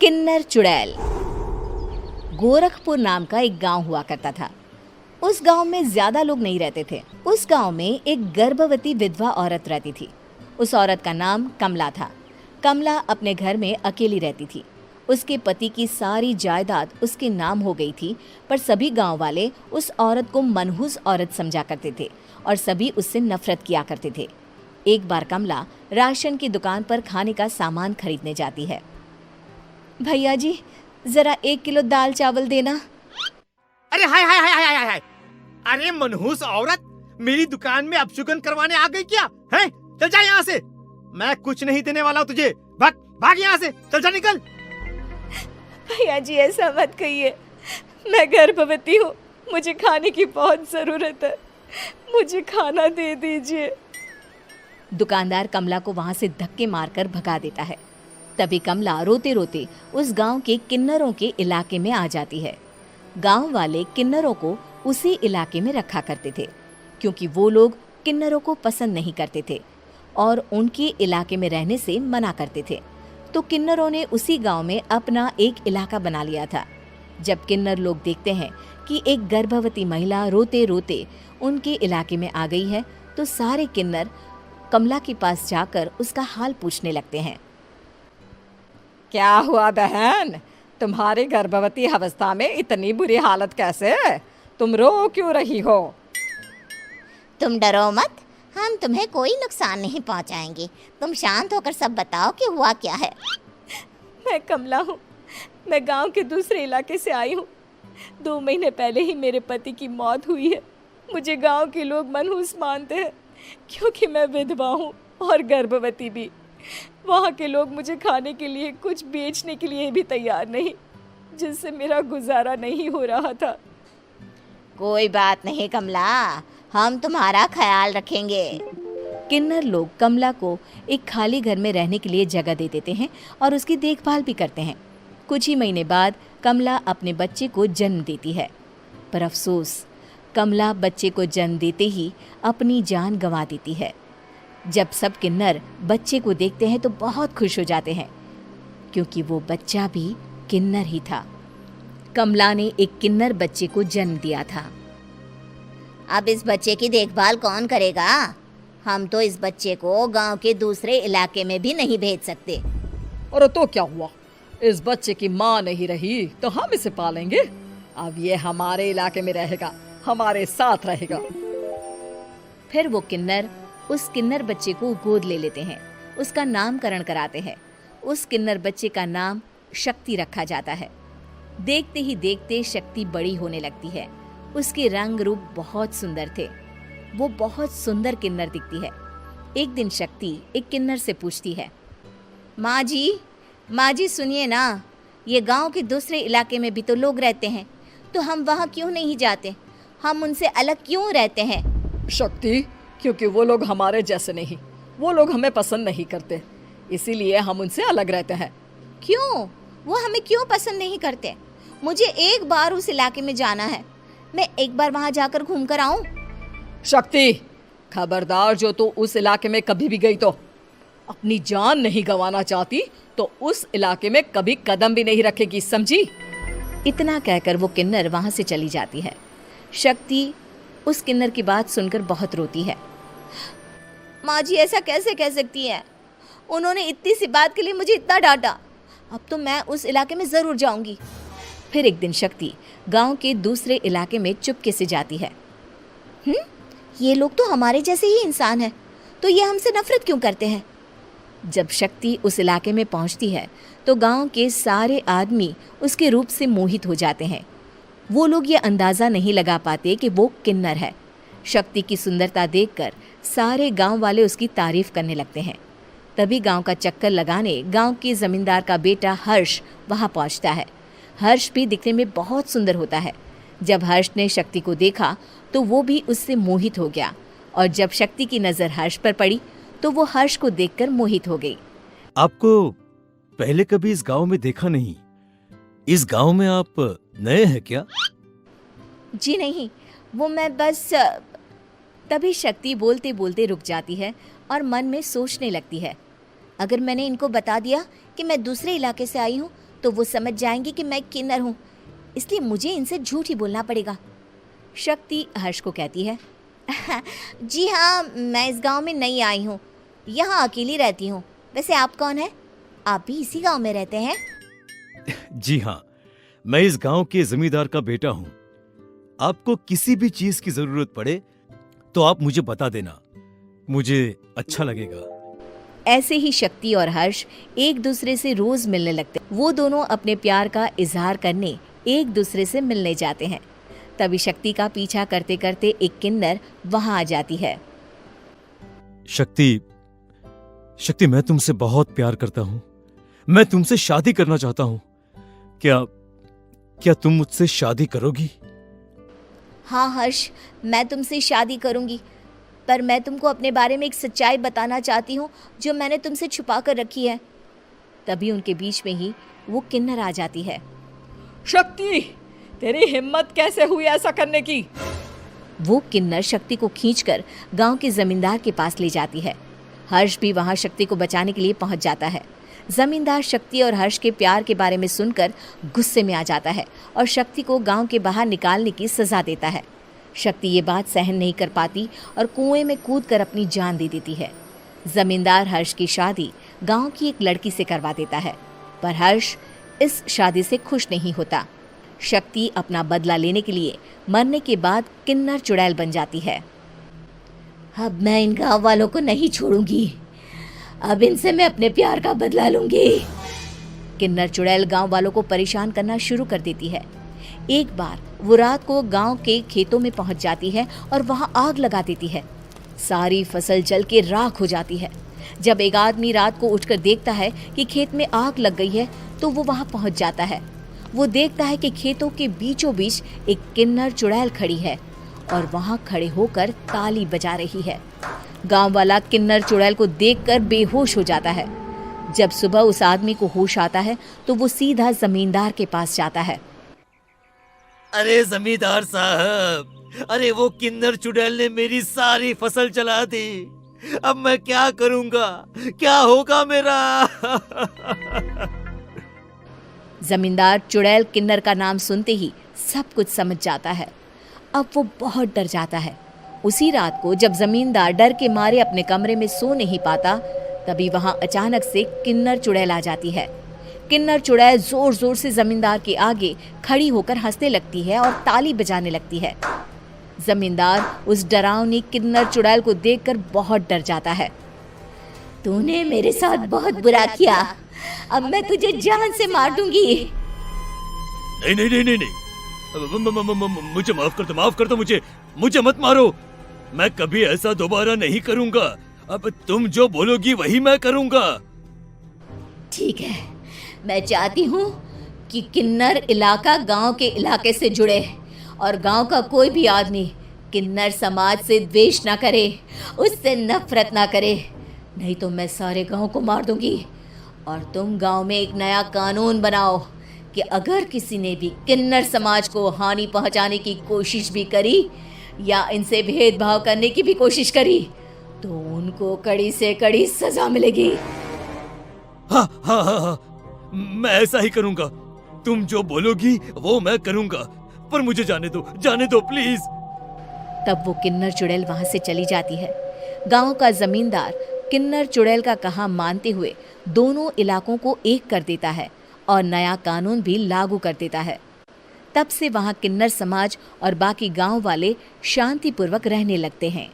किन्नर चुड़ैल। गोरखपुर नाम का एक गांव हुआ करता था। उस गांव में ज्यादा लोग नहीं रहते थे। उस गांव में एक गर्भवती विधवा औरत रहती थी। उस औरत का नाम कमला था। कमला अपने घर में अकेली रहती थी। उसके पति की सारी जायदाद उसके नाम हो गई थी, पर सभी गांव वाले उस औरत को मनहूस औरत समझा करते थे और सभी उससे नफरत किया करते थे। एक बार कमला राशन की दुकान पर खाने का सामान खरीदने जाती है। भैया जी, जरा 1 किलो दाल चावल देना। अरे हाय हाय हाय हाय हाय हाय! अरे मनहूस औरत, मेरी दुकान में अपशुगन करवाने आ गई क्या? हैं? चल जा यहाँ से। मैं कुछ नहीं देने वाला हूँ तुझे। भाग भाग यहाँ से, चल जा, निकल। भैया जी, ऐसा मत कहिए। मैं गर्भवती हूँ, मुझे खाने की बहुत जरूरत है। मुझे खाना दे दीजिए। दुकानदार कमला को वहां से धक्के मारकर भगा देता है। तभी कमला रोते रोते उस गांव के किन्नरों के इलाके में आ जाती है। गांव वाले किन्नरों को उसी इलाके में रखा करते थे, क्योंकि वो लोग किन्नरों को पसंद नहीं करते थे और उनके इलाके में रहने से मना करते थे। तो किन्नरों ने उसी गांव में अपना एक इलाका बना लिया था। जब किन्नर लोग देखते हैं कि एक गर्भवती महिला रोते रोते उनके इलाके में आ गई है, तो सारे किन्नर कमला के पास जाकर उसका हाल पूछने लगते हैं। क्या हुआ बहन, तुम्हारी गर्भवती अवस्था में इतनी बुरी हालत कैसे है? तुम रो क्यों रही हो? तुम डरो मत, हम तुम्हें कोई नुकसान नहीं पहुंचाएंगे। तुम शांत होकर सब बताओ कि हुआ क्या है। मैं कमला हूँ। मैं गांव के दूसरे इलाके से आई हूँ। 2 महीने पहले ही मेरे पति की मौत हुई है। मुझे गांव के लोग मनहूस मानते हैं, क्योंकि मैं विधवा हूँ और गर्भवती भी। वहाँ के लोग मुझे खाने के लिए कुछ बेचने के लिए भी तैयार नहीं, जिससे मेरा गुजारा नहीं हो रहा था। कोई बात नहीं कमला, हम तुम्हारा ख्याल रखेंगे। किन्नर लोग कमला को एक खाली घर में रहने के लिए जगह दे देते हैं और उसकी देखभाल भी करते हैं। कुछ ही महीने बाद कमला अपने बच्चे को जन्म देती है, पर अफसोस, कमला बच्चे को जन्म देते ही अपनी जान गंवा देती है। जब सब किन्नर बच्चे को देखते हैं तो बहुत खुश हो जाते हैं, क्योंकि वो बच्चा भी किन्नर ही था। कमला ने एक किन्नर बच्चे को जन्म दिया था। अब इस बच्चे की देखभाल कौन करेगा? हम तो इस बच्चे को गांव के दूसरे इलाके में भी नहीं भेज सकते। और तो क्या हुआ, इस बच्चे की माँ नहीं रही तो हम इसे पालेंगे। अब ये हमारे इलाके में रहेगा, हमारे साथ रहेगा। फिर वो किन्नर उस किन्नर बच्चे को गोद ले लेते हैं, उसका नामकरण कराते हैं। उस किन्नर बच्चे का नाम शक्ति रखा जाता है। देखते ही देखते शक्ति बड़ी होने लगती है। उसके रंग रूप बहुत सुंदर थे। वो बहुत सुंदर किन्नर दिखती है। एक दिन शक्ति एक किन्नर से पूछती है, माँ जी सुनिए ना, ये गांव के दूसरे इलाके में भी तो लोग रहते हैं, तो हम वहाँ क्यों नहीं जाते? हम उनसे अलग क्यों रहते हैं? शक्ति, क्योंकि वो लोग हमारे जैसे नहीं, वो लोग हमें पसंद नहीं करते, इसीलिए हम उनसे अलग रहते हैं। क्यों? वो हमें क्यों पसंद नहीं करते? मुझे एक बार उस इलाके में जाना है। मैं एक बार वहाँ जाकर घूम कर आऊँ। शक्ति, खबरदार, जो तू उस इलाके में कभी भी गई तो अपनी जान नहीं गंवाना चाहती तो उस इलाके में कभी कदम भी नहीं रखेगी, समझी? इतना कहकर वो किन्नर वहाँ से चली जाती है। शक्ति उस किन्नर की बात सुनकर बहुत रोती है। माँ जी, ऐसा कैसे कह सकती हैं? उन्होंने इतनी सी बात के लिए मुझे इतना डांटा। अब तो मैं उस इलाके में ज़रूर जाऊंगी। फिर एक दिन शक्ति गांव के दूसरे इलाके में चुपके से जाती है। ये लोग तो हमारे जैसे ही इंसान हैं, तो ये हमसे नफरत क्यों करते हैं? जब शक्ति उस इलाके में पहुंचती है तो गांव के सारे आदमी उसके रूप से मोहित हो जाते हैं। वो लोग ये अंदाज़ा नहीं लगा पाते कि वो किन्नर है। शक्ति की सुंदरता देखकर सारे गांव वाले उसकी तारीफ करने लगते हैं। तभी गांव का चक्कर लगाने गांव के जमींदार का बेटा हर्ष वहां पहुंचता है। हर्ष भी दिखने में बहुत सुंदर होता है। जब हर्ष ने शक्ति को देखा तो वो भी उससे मोहित हो गया, और जब शक्ति की नज़र हर्ष पर पड़ी तो वो हर्ष को देखकर मोहित हो गई। आपको पहले कभी इस गांव में देखा नहीं। इस गांव में आप नए हैं क्या? जी नहीं, वो मैं बस। तभी शक्ति बोलते बोलते रुक जाती है और मन में सोचने लगती है, अगर मैंने इनको बता दिया कि मैं दूसरे इलाके से आई हूँ तो वो समझ जाएंगे कि मैं किन्नर हूँ, इसलिए मुझे इनसे झूठ ही बोलना पड़ेगा। शक्ति हर्ष को कहती है, जी हाँ, मैं इस गांव में नई आई हूँ, यहाँ अकेली रहती हूँ। वैसे आप कौन है? आप भी इसी गांव में रहते हैं? जी हाँ, मैं इस गांव के जमींदार का बेटा हूँ। आपको किसी भी चीज की जरूरत पड़े तो आप मुझे बता देना, मुझे अच्छा लगेगा। ऐसे ही शक्ति और हर्ष एक दूसरे से रोज मिलने लगते। वो दोनों अपने प्यार का इजहार करने एक दूसरे से मिलने जाते हैं। तभी शक्ति का पीछा करते करते एक किन्नर वहां आ जाती है। शक्ति, शक्ति, मैं तुमसे बहुत प्यार करता हूँ। मैं तुमसे शादी करना चाहता हूँ। क्या तुम मुझसे शादी करोगी? हाँ हर्ष, मैं तुमसे शादी करूँगी, पर मैं तुमको अपने बारे में एक सच्चाई बताना चाहती हूँ जो मैंने तुमसे छुपा कर रखी है। तभी उनके बीच में ही वो किन्नर आ जाती है। शक्ति, तेरी हिम्मत कैसे हुई ऐसा करने की? वो किन्नर शक्ति को खींचकर गांव के जमींदार के पास ले जाती है। हर्ष भी वहां शक्ति को बचाने के लिए पहुंच जाता है। जमींदार शक्ति और हर्ष के प्यार के बारे में सुनकर गुस्से में आ जाता है और शक्ति को गांव के बाहर निकालने की सजा देता है। शक्ति ये बात सहन नहीं कर पाती और कुएं में कूदकर अपनी जान दे देती है। जमींदार हर्ष की शादी गांव की एक लड़की से करवा देता है, पर हर्ष इस शादी से खुश नहीं होता। शक्ति अपना बदला लेने के लिए मरने के बाद किन्नर चुड़ैल बन जाती है। अब मैं इन गाँव वालों को नहीं छोड़ूंगी, अब इनसे मैं अपने प्यार का बदला लूंगी। किन्नर चुड़ैल गांव वालों को परेशान करना शुरू कर देती है। एक बार वो रात को गांव के खेतों में पहुंच जाती है और वहां आग लगा देती है। सारी फसल जल के राख हो जाती है। जब एक आदमी रात को उठकर देखता है कि खेत में आग लग गई है तो वो वहां पहुंच जाता है। वो देखता है कि खेतों के बीचों बीच एक किन्नर चुड़ैल खड़ी है और वहां खड़े होकर ताली बजा रही है। गांव वाला किन्नर चुड़ैल को देखकर बेहोश हो जाता है। जब सुबह उस आदमी को होश आता है तो वो सीधा जमींदार के पास जाता है। अरे जमींदार साहब, अरे वो किन्नर चुड़ैल ने मेरी सारी फसल जला दी। अब मैं क्या करूंगा? क्या होगा मेरा? जमींदार चुड़ैल किन्नर का नाम सुनते ही सब कुछ समझ जाता है। अब वो बहुत डर जाता है। उसी रात को जब जमींदार डर के मारे अपने कमरे में सो नहीं पाता, तभी वहां अचानक से किन्नर चुड़ैल आ जाती है। किन्नर चुड़ैल जोर जोर से जमींदार के आगे खड़ी होकर हंसने लगती है और ताली बजाने लगती है। जमींदार उस डरावनी किन्नर चुड़ैल को देखकर बहुत डर जाता है। तूने मेरे साथ बहुत बुरा किया, अब मैं तुझे जान से मार दूंगी। नहीं नहीं नहीं नहीं नहीं, मुझे माफ कर दो, मुझे मत मारो। मैं कभी ऐसा दोबारा नहीं करूंगा। अब तुम जो बोलोगी वही मैं करूंगा। ठीक है, मैं चाहती हूँ कि किन्नर इलाका गांव के इलाके से जुड़े और गांव का कोई भी आदमी किन्नर समाज से द्वेष ना करे, उससे नफरत ना करे, नहीं तो मैं सारे गांव को मार दूंगी। और तुम गांव में एक नया कानून बनाओ कि अगर किसी ने भी किन्नर समाज को हानि पहुंचाने की कोशिश भी करी या इनसे भेदभाव करने की भी कोशिश करी तो उनको कड़ी से कड़ी सजा मिलेगी। हाँ हाँ हाँ हाँ, मैं ऐसा ही करूंगा। तुम जो बोलोगी वो मैं करूंगा, पर मुझे जाने दो प्लीज। तब वो किन्नर चुड़ैल वहां से चली जाती है। गांव का जमींदार किन्नर चुड़ैल का कहा मानते हुए दोनों इलाकों को एक कर देता है और नया कानून भी लागू कर देता है। तब से वहां किन्नर समाज और बाकी गांव वाले शांतिपूर्वक रहने लगते हैं।